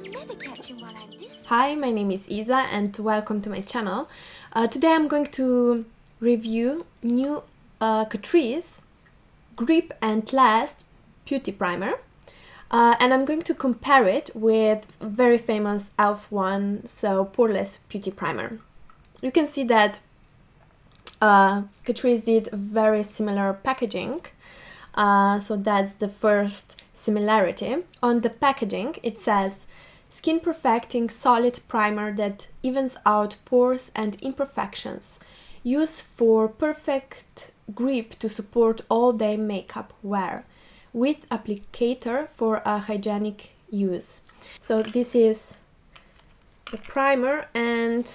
never catch him while I'm this. Hi, my name is Isa and welcome to my channel. Today I'm going to review new Catrice Grip and Last Putty Primer. And I'm going to compare it with very famous e.l.f. one, so Poreless Putty Primer. You can see that Catrice did very similar packaging, so that's the first similarity. On the packaging it says skin perfecting solid primer that evens out pores and imperfections. Use for perfect grip to support all day makeup wear, with applicator for a hygienic use. So this is the primer and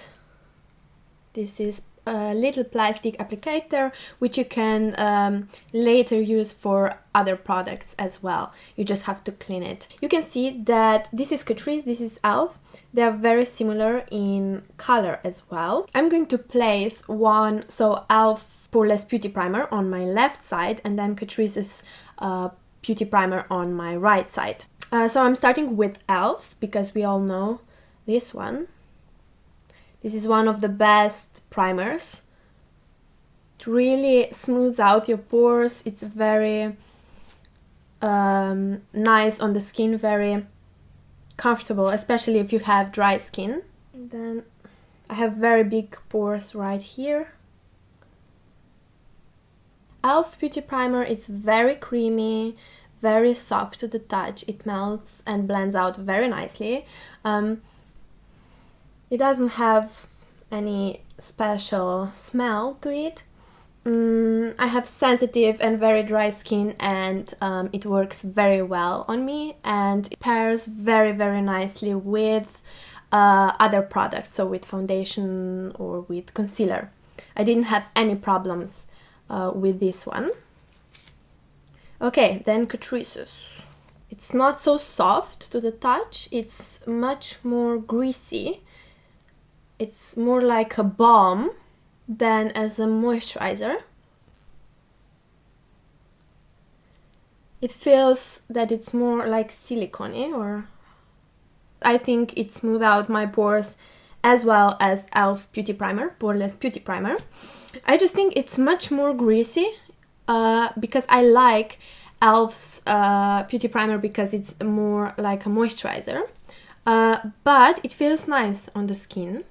this is a little plastic applicator which you can later use for other products as well. You just have to clean it. You can see that this is Catrice, this is e.l.f. They are very similar in color as well. I'm going to place one, so e.l.f. Poreless Putty Primer on my left side and then Catrice's Putty Primer on my right side. So I'm starting with e.l.f.'s because we all know this one. This is one of the best primers. It really smooths out your pores. It's very nice on the skin, very comfortable, especially if you have dry skin. And then I have very big pores right here. e.l.f. Putty Primer is very creamy, very soft to the touch. It melts and blends out very nicely. It doesn't have any special smell to it. I have sensitive and very dry skin and it works very well on me, and it pairs very nicely with other products, so with foundation or with concealer. I didn't have any problems with this one. Okay, then Catrice's. It's not so soft to the touch, it's much more greasy. It's more like a balm than as a moisturizer. It feels that it's more like silicone-y, or I think it smooths out my pores as well as e.l.f. Putty Primer, Poreless Putty Primer. I just think it's much more greasy because I like e.l.f.'s Putty Primer because it's more like a moisturizer, but it feels nice on the skin.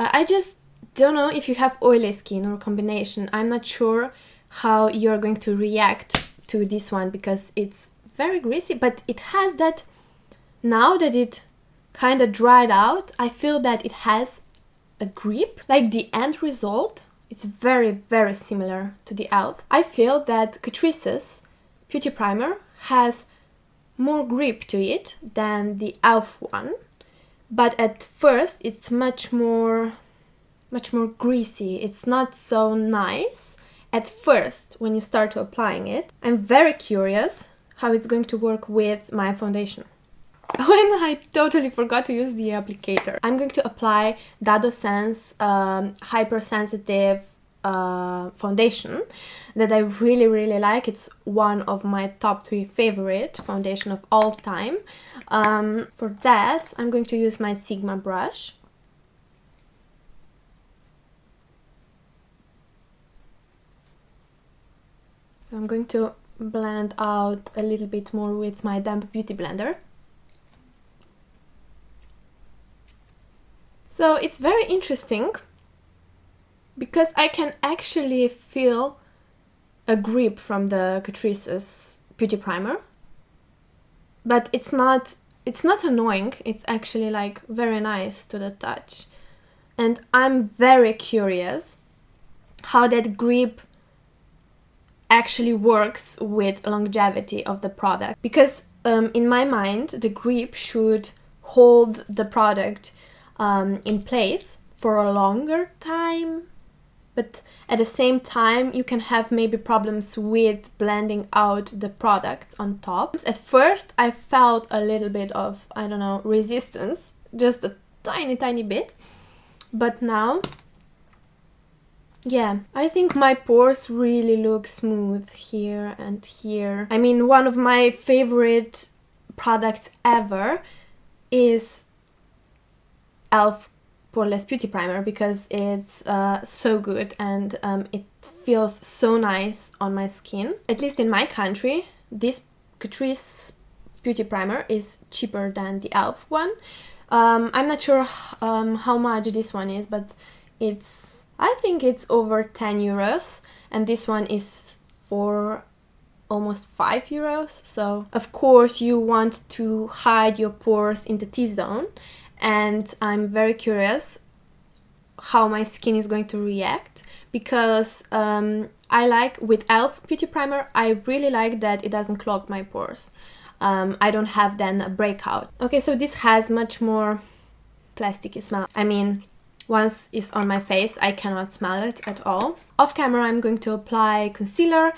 I just don't know if you have oily skin or combination. I'm not sure how you're going to react to this one because it's very greasy, but it has that, now that it kind of dried out, I feel that it has a grip. Like the end result, it's very similar to the e.l.f. I feel that Catrice's Putty Primer has more grip to it than the e.l.f. one. But at first it's much more greasy. It's not so nice at first when you start to applying it. I'm very curious how it's going to work with my foundation. When I totally forgot to use the applicator. I'm going to apply Dado Sense Hypersensitive foundation that I really like. It's one of my top 3 favorite foundation of all time. For that I'm going to use my Sigma brush. So I'm going to blend out a little bit more with my damp beauty blender. So it's very interesting because I can actually feel a grip from the Catrice's Putty Primer, but it's not annoying. It's actually like very nice to the touch, and I'm very curious how that grip actually works with longevity of the product, because in my mind the grip should hold the product in place for a longer time, but at the same time you can have maybe problems with blending out the products on top. At first I felt a little bit of, I don't know, resistance, just a tiny bit, but now, yeah, I think my pores really look smooth here and here. I mean, one of my favorite products ever is e.l.f. Poreless Putty Primer because it's so good and it feels so nice on my skin. At least in my country, this Catrice Putty Primer is cheaper than the e.l.f. one. I'm not sure how much this one is, but I think it's over 10 euros, and this one is for almost 5 euros. So of course you want to hide your pores in the T-zone, and I'm very curious how my skin is going to react, because I like with e.l.f. Beauty Primer, I really like that it doesn't clog my pores. I don't have then a breakout. Okay, so this has much more plasticky smell. I mean, once it's on my face, I cannot smell it at all. Off camera, I'm going to apply concealer.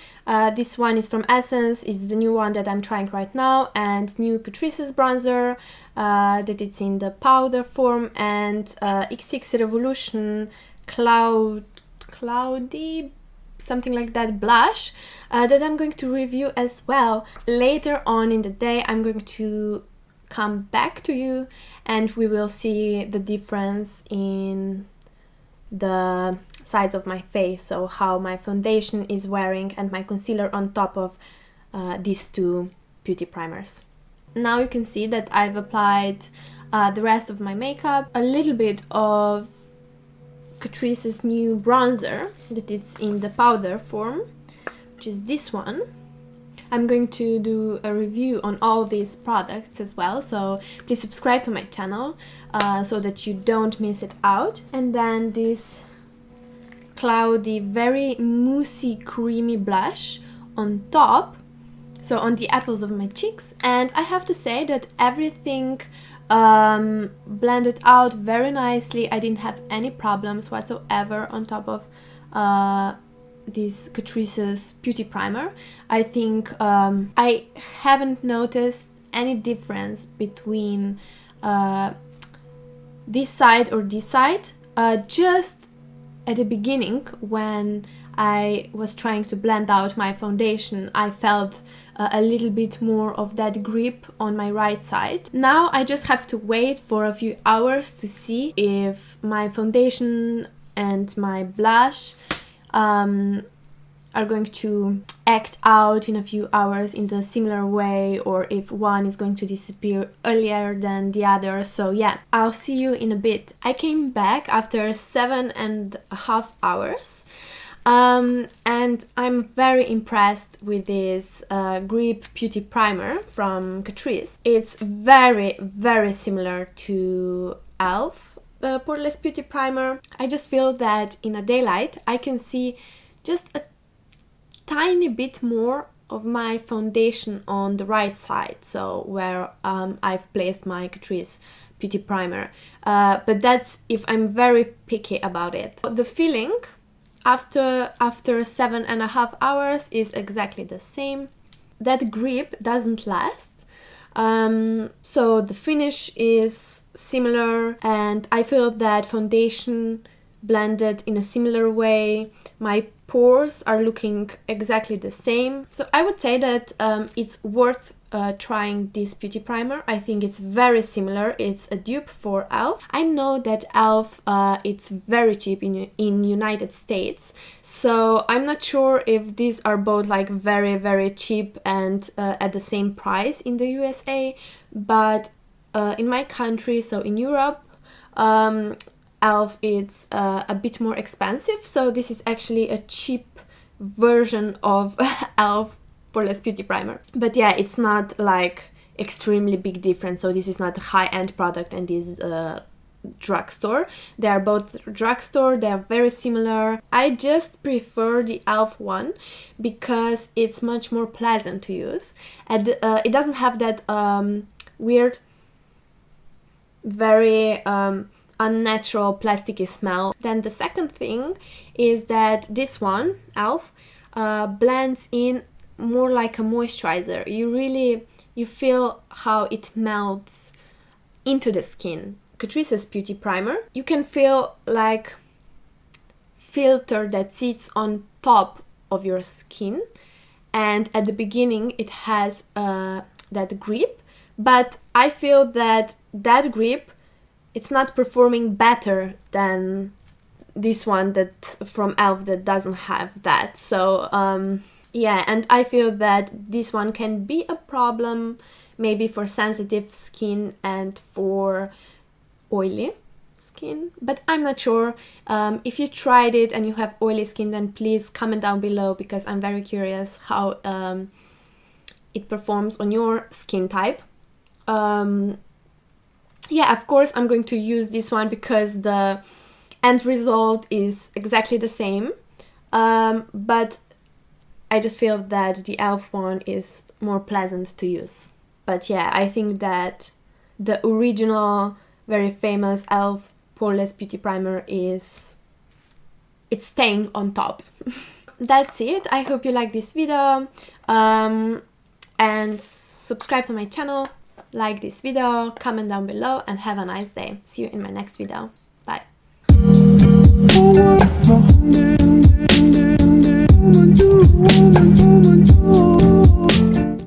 This one is from Essence, is the new one that I'm trying right now, and new Catrice's bronzer, that it's in the powder form, and XX Revolution Cloudy, something like that, blush, that I'm going to review as well. Later on in the day, I'm going to come back to you and we will see the difference in the sides of my face, so how my foundation is wearing and my concealer on top of these two beauty primers. Now you can see that I've applied the rest of my makeup, a little bit of Catrice's new bronzer that is in the powder form, which is this one. I'm going to do a review on all these products as well, so please subscribe to my channel so that you don't miss it out. And then this cloudy, very moussey, creamy blush on top, so on the apples of my cheeks. And I have to say that everything blended out very nicely. I didn't have any problems whatsoever on top of this Catrice's Beauty Primer. I think I haven't noticed any difference between this side or this side. Just at the beginning, when I was trying to blend out my foundation, I felt a little bit more of that grip on my right side. Now I just have to wait for a few hours to see if my foundation and my blush are going to act out in a few hours in the similar way, or if one is going to disappear earlier than the other. So yeah, I'll see you in a bit. I came back after 7.5 hours. And I'm very impressed with this Grip Beauty Primer from Catrice. It's very, very similar to e.l.f. Poreless Beauty Primer. I just feel that in a daylight I can see just a tiny bit more of my foundation on the right side, so where I've placed my Catrice Beauty Primer. But that's if I'm very picky about it. The feeling after 7.5 hours is exactly the same. That grip doesn't last, so the finish is similar, and I feel that foundation blended in a similar way. My pores are looking exactly the same, so I would say that it's worth trying this beauty primer. I think it's very similar. It's a dupe for e.l.f. I know that e.l.f. It's very cheap in United States, so I'm not sure if these are both like very, very cheap and at the same price in the USA, but in my country, so in Europe, e.l.f. it's a bit more expensive, so this is actually a cheap version of e.l.f. Poreless Beauty Primer. But yeah, it's not like extremely big difference, so this is not a high-end product and this drugstore. They are both drugstore, they are very similar. I just prefer the e.l.f. one because it's much more pleasant to use, and it doesn't have that weird, very unnatural plasticky smell. Then the second thing is that this one, e.l.f., blends in more like a moisturizer. You feel how it melts into the skin. Catrice's Beauty Primer, you can feel like filter that sits on top of your skin, and at the beginning it has that grip, but I feel that that grip, it's not performing better than this one that from e.l.f. that doesn't have that. So yeah, and I feel that this one can be a problem maybe for sensitive skin and for oily skin, but I'm not sure. If you tried it and you have oily skin, then please comment down below, because I'm very curious how it performs on your skin type. Yeah, of course I'm going to use this one because the end result is exactly the same, but I just feel that the e.l.f. one is more pleasant to use. But yeah, I think that the original, very famous e.l.f. Poreless Beauty Primer it's staying on top. That's it. I hope you like this video, and subscribe to my channel, like this video, comment down below, and have a nice day. See you in my next video. Bye.